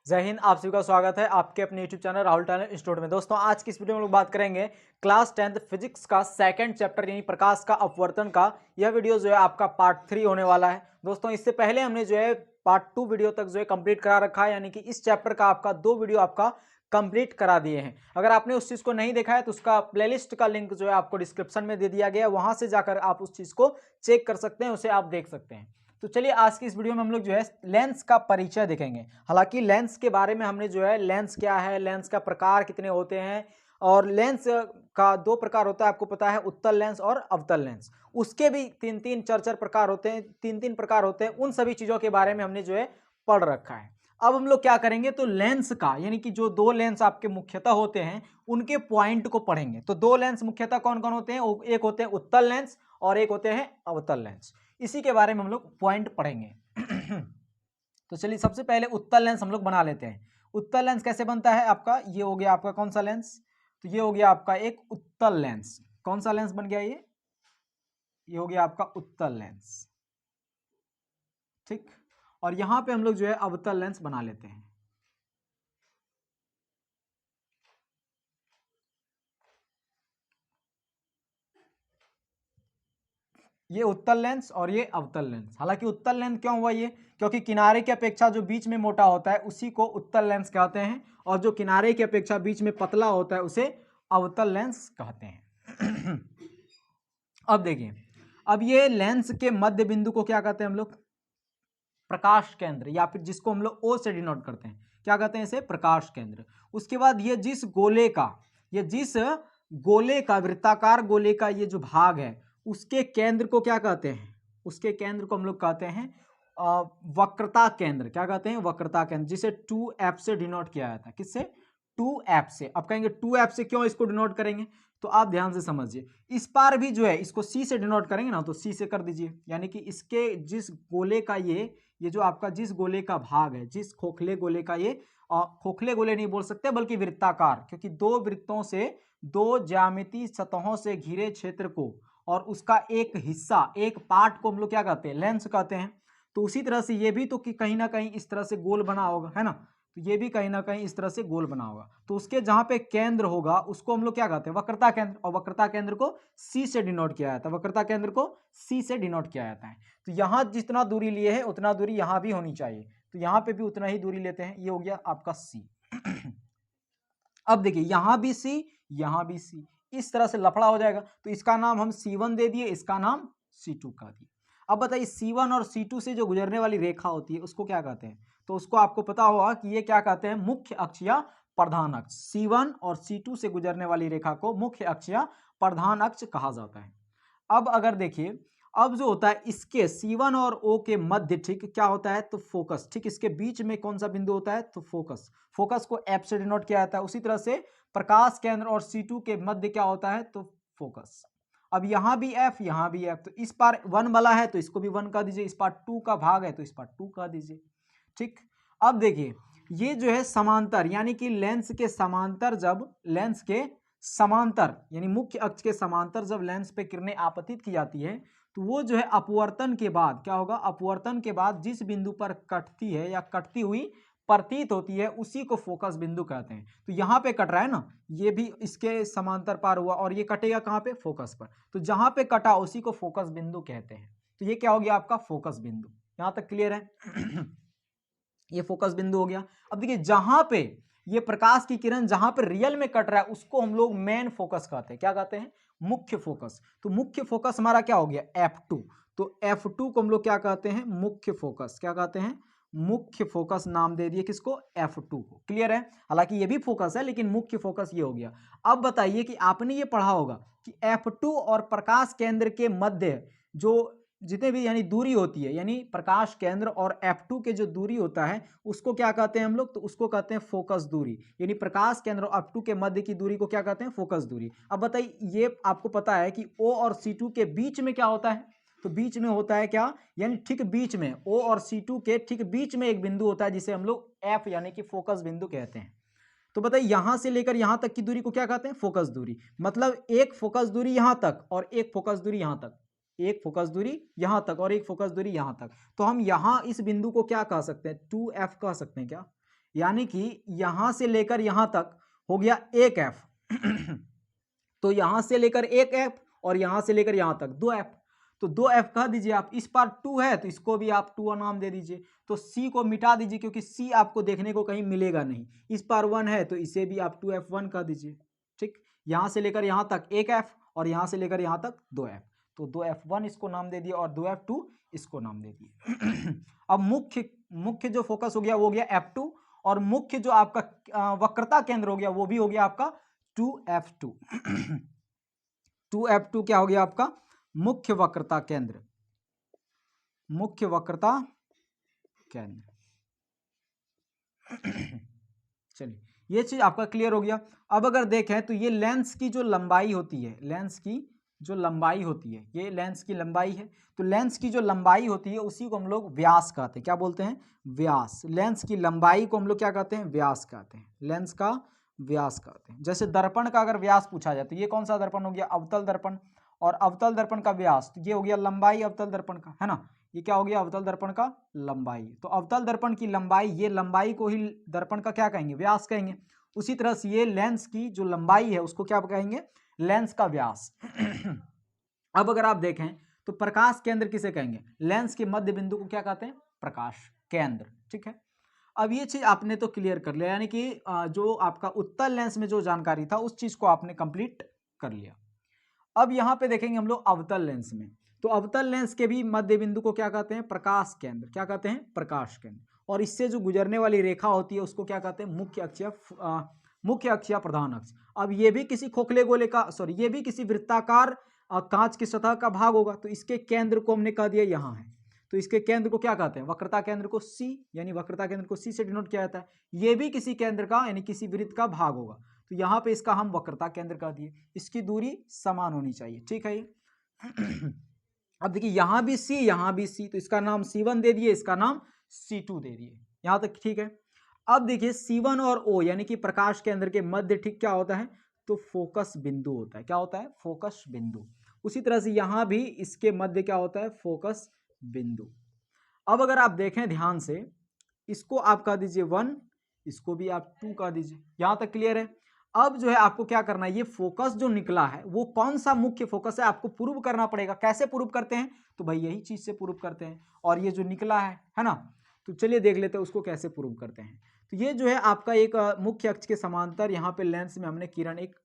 जय हिंद। आप सभी का स्वागत है आपके अपने YouTube channel Rahul talent institute में। दोस्तों आज की इस वीडियो में लोग बात करेंगे क्लास 10th फिजिक्स का सेकंड चैप्टर यानी प्रकाश का अपवर्तन का। यह वीडियो जो है आपका पार्ट 3 होने वाला है। दोस्तों इससे पहले हमने जो है पार्ट 2 वीडियो तक जो है कंप्लीट करा रखा है, यानी कि इस चैप्टर का आपका 2 वीडियो आपका कंप्लीट करा दिए हैं। अगर आपने उस चीज को नहीं देखा है तो उसका प्लेलिस्ट का लिंक जो है आपको डिस्क्रिप्शन में दे दिया गया है, वहां से जाकर आप उस चीज को चेक कर सकते हैं, उसे आप देख सकते हैं। तो चलिए आज की इस वीडियो में हम लोग जो है लेंस का परिचय देखेंगे। हालांकि लेंस के बारे में हमने जो है लेंस क्या है, लेंस का प्रकार कितने होते हैं, और लेंस का 2 प्रकार होता है, आपको पता है, उत्तल लेंस और अवतल लेंस। उसके भी 3-3 4-4 प्रकार होते हैं, 3-3 प्रकार होते हैं। उन सभी चीजों के बारे में हमने जो है पढ़ रखा है। अब हम लोग क्या करेंगे तो लेंस का यानी कि जो 2 लेंस आपके मुख्यतः होते हैं उनके पॉइंट को पढ़ेंगे। तो 2 लेंस मुख्यतः कौन कौन होते हैं? एक होते हैं उत्तल लेंस और एक होते हैं अवतल लेंस। इसी के बारे में हम लोग पॉइंट पढ़ेंगे। तो चलिए सबसे पहले उत्तल लेंस हम लोग बना लेते हैं। उत्तल लेंस कैसे बनता है आपका? ये हो गया आपका कौन सा लेंस? तो ये हो गया आपका एक उत्तल लेंस। कौन सा लेंस बन गया? ये हो गया आपका उत्तल लेंस, ठीक। और यहां पे हम लोग जो है अवतल लेंस बना लेते हैं। ये उत्तल लेंस और ये अवतल लेंस। हालांकि उत्तल लेंस क्यों हुआ? ये क्योंकि किनारे की अपेक्षा जो बीच में मोटा होता है उसी को उत्तल लेंस कहते हैं, और जो किनारे की अपेक्षा बीच में पतला होता है उसे अवतल लेंस कहते हैं। अब देखिए, अब ये लेंस के मध्य बिंदु को क्या कहते हैं हम लोग? प्रकाश केंद्र, या फिर जिसको हम लोग ओ से डिनोट करते हैं, क्या कहते हैं इसे? प्रकाश केंद्र। उसके बाद ये जिस गोले का वृत्ताकार गोले का ये जो भाग है उसके केंद्र को क्या कहते हैं? उसके केंद्र को हम लोग कहते हैं वक्रता केंद्र। क्या कहते हैं? वक्रता केंद्र, जिसे 2F से डिनोट किया जाता है। किससे? 2F से। अब कहेंगे 2F से क्यों इसको डिनोट करेंगे, तो आप ध्यान से समझिए। इस पार भी जो है इसको C से डिनोट करेंगे ना, तो C से कर दीजिए। यानी कि इसके जिस गोले का ये जो आपका जिस गोले का भाग है, जिस खोखले गोले का खोखले गोले नहीं बोल सकते बल्कि वृत्ताकार, क्योंकि 2 वृत्तों से 2 ज्यामितीय सतहों से घिरे क्षेत्र को और उसका एक हिस्सा, एक पार्ट को हम लोग क्या कहते हैं? लेंस कहते हैं। तो उसी तरह से ये भी तो कि कहीं ना कहीं इस तरह से गोल बना होगा, है ना। तो ये भी कहीं ना कहीं इस तरह से गोल बना होगा। तो उसके जहां पे केंद्र होगा उसको हम लोग क्या कहते हैं? वक्रता केंद्र। और वक्रता केंद्र को C से डिनोट किया जाता है। वक्रता केंद्र को C से डिनोट किया जाता है। तो यहां जितना दूरी लिए है उतना दूरी यहां भी होनी चाहिए, तो यहां पे भी उतना ही दूरी लेते हैं। ये हो गया आपका C। अब देखिए यहां भी C, यहां भी C, इस तरह से लफड़ा हो जाएगा। तो इसका नाम हम C1 दे दिए, इसका नाम C2 का दिए। अब बताइए C1 और C2 से जो गुजरने वाली रेखा होती है उसको क्या कहते हैं? तो उसको आपको पता होगा कि ये क्या कहते हैं? मुख्य अक्ष या प्रधान अक्ष। C1 और C2 से गुजरने वाली रेखा को मुख्य अक्ष या प्रधान अक्ष कहा जाता है। अब अगर देखिए, अब जो होता है इसके C1 और O के मध्य, ठीक, क्या होता है? तो फोकस। ठीक, इसके बीच में कौन सा बिंदु होता है? तो फोकस। फोकस को F से डिनोट किया जाता है। उसी तरह से प्रकाश केंद्र और C2 के मध्य क्या होता है? तो फोकस। अब यहां भी F, यहां भी F, तो इस पार 1 वाला है तो इसको भी 1 कह दीजिए, इस पार 2 का भाग है तो इस पार 2 कह दीजिए, ठीक। अब देखिए ये जो है समांतर, यानी कि लेंस के समांतर, जब लेंस के समांतर यानी मुख्य अक्ष के समांतर जब लेंस पे किरणें आपतित की जाती है तो वो जो है अपवर्तन के बाद क्या होगा? अपवर्तन के बाद जिस बिंदु पर कटती है या कटती हुई प्रतीत होती है उसी को फोकस बिंदु कहते हैं। तो यहाँ पे कट रहा है ना, ये भी इसके समांतर पार हुआ और ये कटेगा कहाँ पे? फोकस पर। तो जहां पे कटा उसी को फोकस बिंदु कहते हैं। तो ये क्या हो गया आपका? फोकस बिंदु। यहां तक क्लियर है? ये फोकस बिंदु हो गया। अब देखिए जहां पे ये प्रकाश की किरण जहां पे रियल में कट रहा है उसको हम लोग मेन फोकस कहते हैं। क्या कहते हैं? मुख्य फोकस। तो मुख्य फोकस हमारा क्या हो गया? F2। तो F2 को हम लोग क्या कहते हैं? मुख्य फोकस। क्या कहते हैं? मुख्य फोकस नाम दे दिए किसको? F2 को। क्लियर है? हालांकि ये भी फोकस है लेकिन मुख्य फोकस ये हो गया। अब बताइए कि आपने ये पढ़ा होगा कि F2 और प्रकाश केंद्र के मध्य जो जितने भी यानी दूरी होती है, यानी प्रकाश केंद्र और F2 के जो दूरी होता है उसको क्या कहते हैं हम लोग? तो उसको कहते हैं फोकस दूरी। यानी प्रकाश केंद्र और F2 के मध्य की दूरी को क्या कहते हैं? फोकस दूरी। अब बताइए, ये आपको पता है कि O और C2 के बीच में क्या होता है? तो बीच में होता है क्या? यानी ठीक बीच में, O और C2 के ठीक बीच में एक बिंदु होता है जिसे हम लोग F यानी कि फोकस बिंदु कहते हैं। तो बताइए यहां से लेकर यहां तक की दूरी को क्या कहते हैं? फोकस दूरी। मतलब एक फोकस दूरी यहां तक और एक फोकस दूरी यहां तक, एक फोकस दूरी यहां तक और एक फोकस दूरी यहां तक। तो हम यहां इस बिंदु को क्या कह सकते हैं? 2F कह सकते हैं क्या? यानी कि यहां से लेकर यहां तक हो गया एक एफ तो यहां से लेकर एक एफ और यहां से लेकर यहां तक 2 एफ, तो 2 एफ कह दीजिए आप। इस पार 2 है तो इसको भी आप 2 नाम दे दीजिए। तो सी को मिटा दीजिए क्योंकि सी आपको देखने को कहीं मिलेगा नहीं। इस पार 1 है तो इसे भी आप 2f1 कह दीजिए। ठीक, यहां से लेकर यहां तक एक एफ और यहां से लेकर यहां तक 2 एफ, तो 2f1 इसको नाम दे दिए और 2f2 इसको नाम दे दिए। अब मुख्य जो फोकस हो गया वो हो गया f2 और मुख्य जो आपका वक्रता केंद्र हो गया वो भी हो गया आपका 2f2। 2f2 क्या हो गया आपका मुख्य वक्रता केंद्र, मुख्य वक्रता केंद्र। चलिए ये चीज आपका क्लियर हो गया। अब अगर देखें तो ये लेंस की जो लंबाई होती है, लेंस की जो लंबाई होती है, ये लेंस की लंबाई है। तो लेंस की जो लंबाई होती है उसी को हम लोग व्यास कहते हैं। क्या बोलते हैं? व्यास। लेंस की लंबाई को हम लोग क्या कहते हैं? व्यास कहते हैं। लेंस का व्यास कहते हैं। जैसे दर्पण का अगर व्यास पूछा जाए तो ये कौन सा दर्पण हो गया? अवतल दर्पण। और अवतल दर्पण का व्यास तो ये हो गया लंबाई अवतल दर्पण का, है ना। ये क्या हो गया? अवतल दर्पण का लंबाई। तो अवतल दर्पण की लंबाई, ये लंबाई को ही दर्पण का क्या कहेंगे? व्यास कहेंगे। उसी तरह से ये लेंस की जो लंबाई है उसको क्या कहेंगे? लेंस का व्यास। अब अगर आप देखें तो प्रकाश केंद्र किसे कहेंगे? लेंस के मध्य बिंदु को क्या कहते हैं? प्रकाश केंद्र। ठीक है, अब ये चीज आपने तो क्लियर कर लिया, यानी कि जो आपका उत्तल लेंस में जो जानकारी था उस चीज को आपने कंप्लीट कर लिया। अब यहां पे देखेंगे हम लोग अवतल लेंस में, तो अवतल लेंस के भी मध्य बिंदु को क्या कहते हैं? प्रकाश केंद्र। क्या कहते हैं? प्रकाश केंद्र। और इससे जो गुजरने वाली रेखा होती है उसको क्या कहते हैं? मुख्य अक्ष या प्रधान अक्ष। अब ये भी किसी खोखले गोले का, सॉरी, ये भी किसी वृत्ताकार कांच की सतह का भाग होगा, तो इसके केंद्र को हमने कह दिया यहाँ है। तो इसके केंद्र को क्या कहते हैं? वक्रता केंद्र को सी, यानी वक्रता केंद्र को सी से डिनोट किया जाता है। ये भी किसी केंद्र का यानी किसी वृत्त का भाग होगा, तो यहाँ पे इसका हम वक्रता केंद्र कह दिए। इसकी दूरी समान होनी चाहिए। ठीक है ये। अब देखिए यहाँ भी सी, यहाँ भी सी, तो इसका नाम C1 दे दिए, इसका नाम C2 दे दिए। यहाँ तक ठीक है। अब देखिए C1 और O यानी कि प्रकाश केंद्र के मध्य ठीक क्या होता है? तो फोकस बिंदु होता है। क्या होता है? फोकस बिंदु। उसी तरह से यहां भी इसके मध्य क्या होता है? फोकस बिंदु। अब अगर आप देखें ध्यान से, इसको आप कह दीजिए 1, इसको भी आप 2 कह दीजिए। यहां तक क्लियर है। अब जो है आपको क्या करना है, ये फोकस जो निकला है वो कौन सा मुख्य फोकस है आपको प्रूव करना पड़ेगा। कैसे प्रूव करते हैं? तो भाई यही चीज से प्रूव करते हैं। और ये जो निकला है ना, तो चलिए देख लेते हैं उसको कैसे प्रूव करते हैं। तो ये जो है आपका एक मुख्य अक्ष के समांतर यहाँ पे लेंस में हमने किरण एक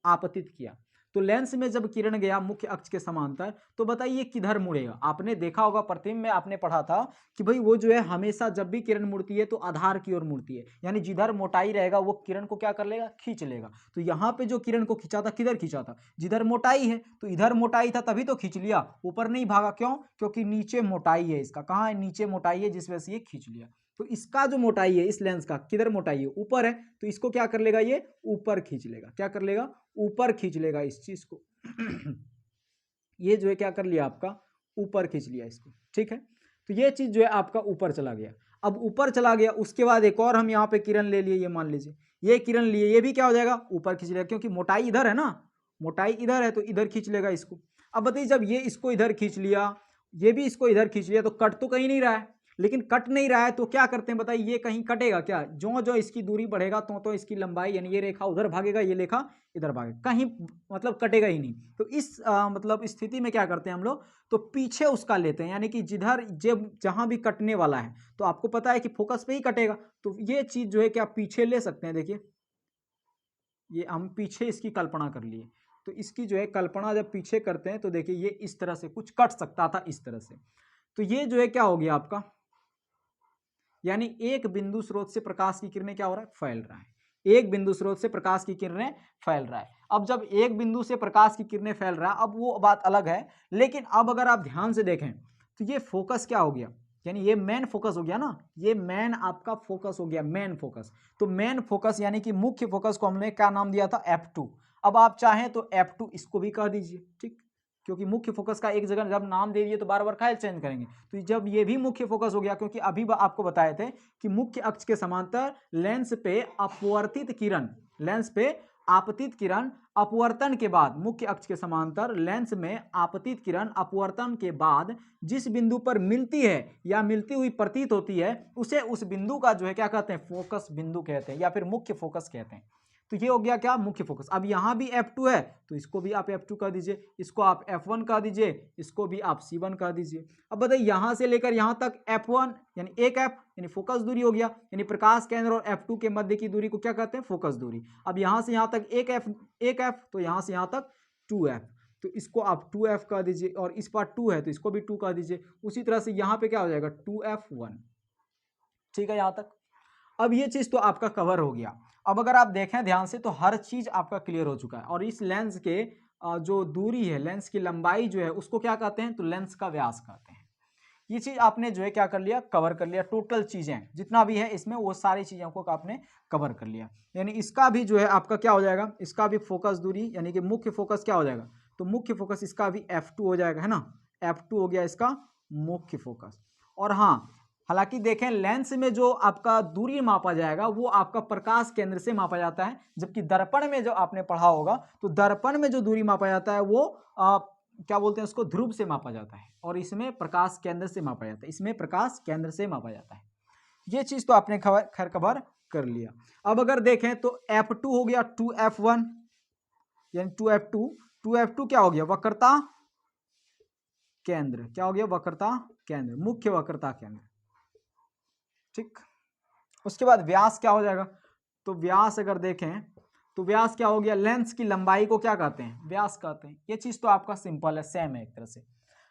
आपतित किया। तो लेंस में जब किरण गया मुख्य अक्ष के समांतर, तो बताइए किधर मुड़ेगा? आपने देखा होगा प्रतिम में आपने पढ़ा था कि भाई वो जो है हमेशा जब भी किरण मुड़ती है तो आधार की ओर मुड़ती है, यानी जिधर मोटाई रहेगा वो किरण को क्या कर लेगा? खींच लेगा। तो यहाँ पे जो किरण को खींचा था, किधर खींचा था? जिधर मोटाई है, तो इधर मोटाई था तभी तो खींच लिया, ऊपर नहीं भागा। क्यों? क्योंकि नीचे मोटाई है इसका। कहाँ है? नीचे मोटाई है, जिस वजह से ये खींच लिया। तो इसका जो मोटाई है इस लेंस का, किधर मोटाई है? ऊपर है, तो इसको क्या कर लेगा? ये ऊपर खींच लेगा। क्या कर लेगा? ऊपर खींच लेगा इस चीज को। ये जो है क्या कर लिया? आपका ऊपर खींच लिया इसको। ठीक है, तो ये चीज जो है आपका ऊपर चला गया। अब ऊपर चला गया, उसके बाद एक और हम यहाँ पे किरण ले लिए, ये मान लीजिए ये किरण लिए, ये भी क्या हो जाएगा? ऊपर खींच लेगा, क्योंकि मोटाई इधर है ना, मोटाई इधर है तो इधर खींच लेगा इसको। अब बताइए जब ये इसको इधर खींच लिया, ये भी इसको इधर खींच लिया, तो कट तो कहीं नहीं रहा है। लेकिन कट नहीं रहा है तो क्या करते हैं बताइए? ये कहीं कटेगा क्या? जो जो इसकी दूरी बढ़ेगा तो इसकी लंबाई, यानी ये रेखा उधर भागेगा, ये रेखा इधर भागेगा, कहीं मतलब कटेगा ही नहीं। तो इस मतलब स्थिति में क्या करते हैं हम लोग? तो पीछे उसका लेते हैं, यानी कि जिधर जब जहां भी कटने वाला है, तो आपको पता है कि फोकस पे ही कटेगा, तो ये चीज जो है कि आप पीछे ले सकते हैं। देखिए ये हम पीछे इसकी कल्पना कर लिए, तो इसकी जो है कल्पना जब पीछे करते हैं तो देखिए ये इस तरह से कुछ कट सकता था, इस तरह से। तो ये जो है क्या हो गया आपका, यानी एक बिंदु स्रोत से प्रकाश की किरणें क्या हो रहा है? फैल रहा है। एक बिंदु स्रोत से प्रकाश की किरणें फैल रहा है। अब जब एक बिंदु से प्रकाश की किरणें फैल रहा है, अब वो बात अलग है। लेकिन अब अगर आप ध्यान से देखें तो ये फोकस क्या हो गया? यानी ये मेन फोकस हो गया ना, ये मेन आपका फोकस हो गया, मेन फोकस। तो मेन फोकस यानी कि मुख्य फोकस को हमने क्या नाम दिया था? F2। अब आप चाहें तो F2 इसको भी कह दीजिए। ठीक, क्योंकि मुख्य फोकस का एक जगह जब नाम दे दिए तो बार बार काहे चेंज करेंगे। तो जब ये भी मुख्य फोकस हो गया, क्योंकि अभी आपको बताए थे कि मुख्य अक्ष के समांतर लेंस पे अपवर्तित किरण, लेंस पे आपतित किरण अपवर्तन के बाद मुख्य अक्ष के समांतर लेंस में आपतित किरण अपवर्तन के बाद जिस बिंदु पर मिलती है या मिलती हुई प्रतीत होती है उसे उस बिंदु का जो है क्या कहते हैं, फोकस बिंदु कहते हैं या फिर मुख्य फोकस कहते हैं। तो ये हो गया क्या, मुख्य फोकस। अब यहाँ भी F2 है तो इसको भी आप F2 कह दीजिए, इसको आप F1 कह दीजिए, इसको भी आप C1 कह दीजिए। अब बताइए यहाँ से लेकर यहाँ तक F1 यानी एक F यानी फोकस दूरी हो गया, यानी प्रकाश केंद्र और F2 के मध्य की दूरी को क्या कहते हैं, फोकस दूरी। अब यहाँ से यहाँ तक एक F तो यहाँ से यहाँ तक 2F, तो इसको आप 2F कह दीजिए और इस पर 2 है तो इसको भी 2 कह दीजिए। उसी तरह से यहाँ पे क्या हो जाएगा 2F1। ठीक है यहाँ तक। अब ये चीज तो आपका कवर हो गया। अब अगर आप देखें ध्यान से तो हर चीज आपका क्लियर हो चुका है। और इस लेंस के जो दूरी है, लेंस की लंबाई जो है उसको क्या कहते हैं, तो लेंस का व्यास कहते हैं। ये चीज आपने जो है क्या कर लिया, कवर कर लिया। टोटल चीजें जितना भी है इसमें वो सारी चीजों को आपने कवर कर लिया। यानी इसका भी जो है आपका क्या हो जाएगा, इसका भी फोकस दूरी यानी कि मुख्य फोकस क्या हो जाएगा, तो मुख्य फोकस इसका भी F2 हो जाएगा, है ना। F2 हो गया इसका मुख्य फोकस। और हाँ, हालांकि देखें लेंस में जो आपका दूरी मापा जाएगा वो आपका प्रकाश केंद्र से मापा जाता है, जबकि दर्पण में जो आपने पढ़ा होगा तो दर्पण में जो दूरी मापा जाता है वो क्या बोलते हैं उसको, ध्रुव से मापा जाता है। और इसमें प्रकाश केंद्र से मापा जाता है, इसमें प्रकाश केंद्र से मापा जाता है। ये चीज तो आपने खैर कवर कर लिया। अब अगर देखें तो F2 हो गया 2F1 यानी 2F2। 2F2 क्या हो गया, वक्रता केंद्र। क्या हो गया, वक्रता केंद्र, मुख्य वक्रता केंद्र। ठीक। उसके बाद व्यास क्या हो जाएगा, तो व्यास अगर देखें तो व्यास क्या हो गया, लेंस की लंबाई को क्या कहते हैं, व्यास कहते हैं। ये चीज तो आपका सिंपल है, सेम है एक तरह से।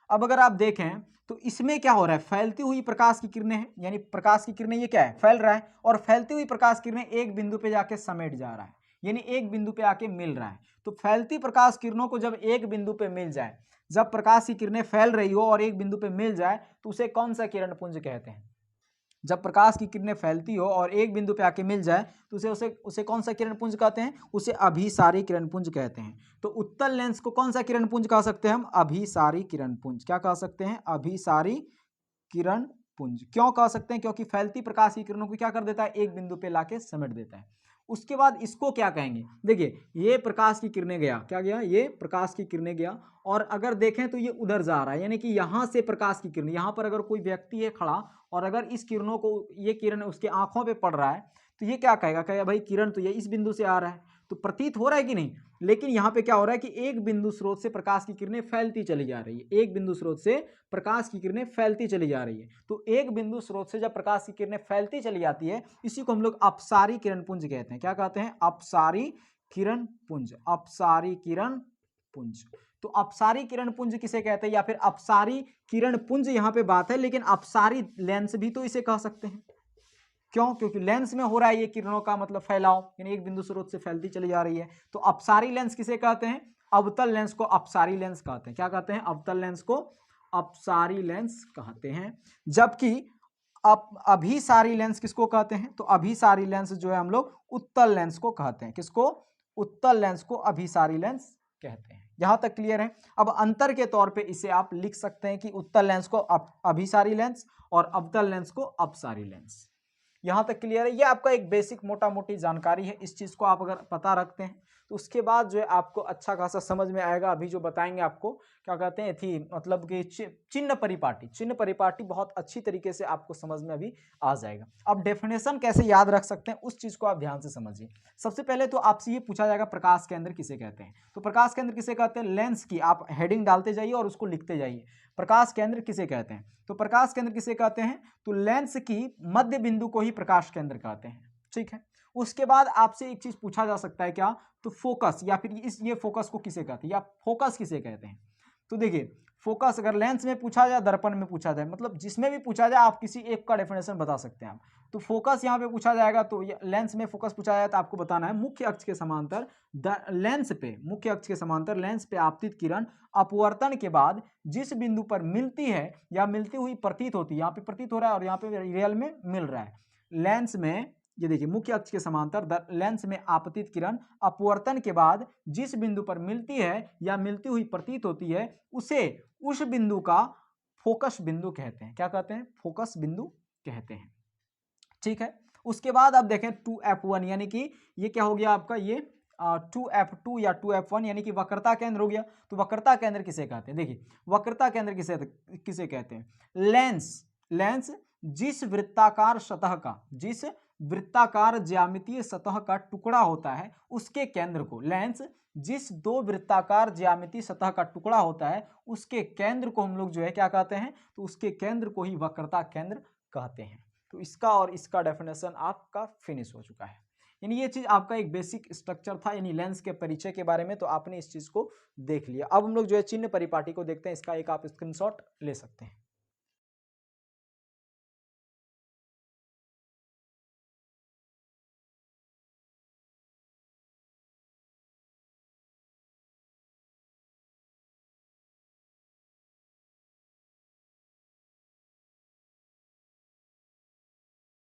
अब अगर आप देखें तो इसमें क्या हो रहा है, फैलती हुई प्रकाश की किरणें हैं, यानी प्रकाश की किरणें ये क्या है, फैल रहा है। और फैलती हुई प्रकाश किरणें एक बिंदु पे जाके समेट जा रहा है, यानी एक बिंदु पे आके मिल रहा है। तो फैलती प्रकाश किरणों को जब एक बिंदु पे मिल जाए, जब प्रकाश की किरणें फैल रही हो और एक बिंदु पे मिल जाए तो उसे कौन सा किरण पुंज कहते हैं। जब प्रकाश की किरणें फैलती हो और एक बिंदु पे आके मिल जाए तो उसे कौन सा किरण पुंज कहते हैं, उसे अभिसारी किरण पुंज कहते हैं। तो उत्तल लेंस को कौन सा किरण पुंज कह सकते हैं हम, अभिसारी किरण पुंज। क्या कह सकते हैं, अभिसारी किरण पुंज। क्यों कह सकते हैं, क्योंकि फैलती प्रकाश की किरणों को क्या कर देता है, एक बिंदु पे लाके समेट देता है। उसके बाद इसको क्या कहेंगे, देखिए ये प्रकाश की किरणें गया, क्या गया, ये प्रकाश की किरणें गया। और अगर देखें तो ये उधर जा रहा है, यानी कि यहां से प्रकाश की किरण, यहां पर अगर कोई व्यक्ति है खड़ा और अगर इस किरणों को, ये किरण उसके आंखों पे पड़ रहा है तो ये क्या कहेगा, कहेगा भाई किरण तो ये इस बिंदु से आ रहा है, तो प्रतीत हो रहा है कि नहीं। लेकिन यहाँ पे क्या हो रहा है कि एक बिंदु स्रोत से प्रकाश की किरणें फैलती चली जा रही है, एक बिंदु स्रोत से प्रकाश की किरणें फैलती चली जा रही है। तो एक बिंदु स्रोत से जब प्रकाश की किरणें फैलती चली जाती है, इसी को हम लोग अपसारी किरण पुंज कहते हैं। क्या कहते हैं, अपसारी किरण पुंज, अपसारी किरण पुंज। तो अपसारी किरण पुंज किसे कहते हैं, या फिर अपसारी किरण पुंज यहाँ पे बात है, लेकिन अपसारी लेंस भी तो इसे कह सकते हैं। क्यों, क्योंकि लेंस में हो रहा है ये किरणों का मतलब फैलाव, यानी एक बिंदु स्रोत से फैलती चली जा रही है। तो अपसारी लेंस किसे कहते हैं, अवतल लेंस को अपसारी लेंस कहते हैं। क्या कहते हैं, अवतल लेंस को अपसारी लेंस कहते हैं। जबकि अभिसारी लेंस किसको कहते हैं, तो अभिसारी लेंस जो है हम लोग उत्तल लेंस को कहते हैं। किसको, उत्तल लेंस को अभिसारी लेंस कहते हैं। यहां तक क्लियर है। अब अंतर के तौर पे इसे आप लिख सकते हैं कि उत्तल लेंस को अभिसारी लेंस और अवतल लेंस को अपसारी लेंस। यहां तक क्लियर है। ये आपका एक बेसिक मोटा मोटी जानकारी है। इस चीज को आप अगर पता रखते हैं तो उसके बाद जो है आपको अच्छा खासा समझ में आएगा। अभी जो बताएंगे आपको क्या कहते हैं थी, मतलब कि चिन्ह परिपाटी, चिन्ह परिपाटी बहुत अच्छी तरीके से आपको समझ में अभी आ जाएगा। अब डेफिनेशन कैसे याद रख सकते हैं उस चीज को आप ध्यान से समझिए। सबसे पहले तो आपसे ये पूछा जाएगा प्रकाश केंद्र किसे कहते हैं। तो प्रकाश केंद्र किसे कहते हैं, लेंस की आप हेडिंग डालते जाइए और उसको लिखते जाइए। प्रकाश केंद्र किसे कहते हैं, तो प्रकाश केंद्र किसे कहते हैं, तो लेंस की मध्य बिंदु को ही प्रकाश केंद्र कहते हैं। ठीक है। उसके बाद आपसे एक चीज पूछा जा सकता है, क्या, तो फोकस, या फिर ये फोकस को किसे कहते हैं, या फोकस किसे कहते हैं। तो देखिए फोकस अगर लेंस में पूछा जाए, दर्पण में पूछा जाए, मतलब जिसमें भी पूछा जाए आप किसी एक का डेफिनेशन बता सकते हैं आप। तो फोकस यहाँ पे पूछा जाएगा, तो लेंस में फोकस पूछा जाए तो आपको बताना है मुख्य अक्ष के समांतर लेंस पे, मुख्य अक्ष के समांतर लेंस पे आपतित किरण अपवर्तन के बाद जिस बिंदु पर मिलती है या मिलती हुई प्रतीत होती है, यहाँ पे प्रतीत हो रहा है और यहाँ पे रियल में मिल रहा है। लेंस में ये देखिए मुख्य अक्ष के समांतर लेंस में आपतित किरण अपवर्तन के बाद जिस बिंदु पर मिलती है या मिलती हुई प्रतीत होती है उसे उस बिंदु का फोकस बिंदु कहते हैं। क्या कहते हैं, फोकस बिंदु कहते हैं। ठीक है। उसके बाद आप देखें 2F1 यानी कि ये क्या हो गया आपका, ये 2F2 या 2F1 यानी कि वक्रता केंद्र हो गया। तो वक्रता केंद्र किसे कहते हैं? देखिए वक्रता केंद्र किसे कहते हैं? लेंस जिस वृत्ताकार ज्यामितीय सतह का टुकड़ा होता है उसके केंद्र को, लेंस जिस दो वृत्ताकार ज्यामितीय सतह का टुकड़ा होता है उसके केंद्र को हम लोग जो है क्या कहते हैं? तो उसके केंद्र को ही वक्रता केंद्र कहते हैं। तो इसका और इसका डेफिनेशन आपका फिनिश हो चुका है। यानी ये चीज आपका एक बेसिक स्ट्रक्चर था, यानी लेंस के परिचय के बारे में, तो आपने इस चीज को देख लिया। अब हम लोग जो है चिन्ह परिपाटी को देखते हैं, इसका एक आप स्क्रीनशॉट ले सकते हैं।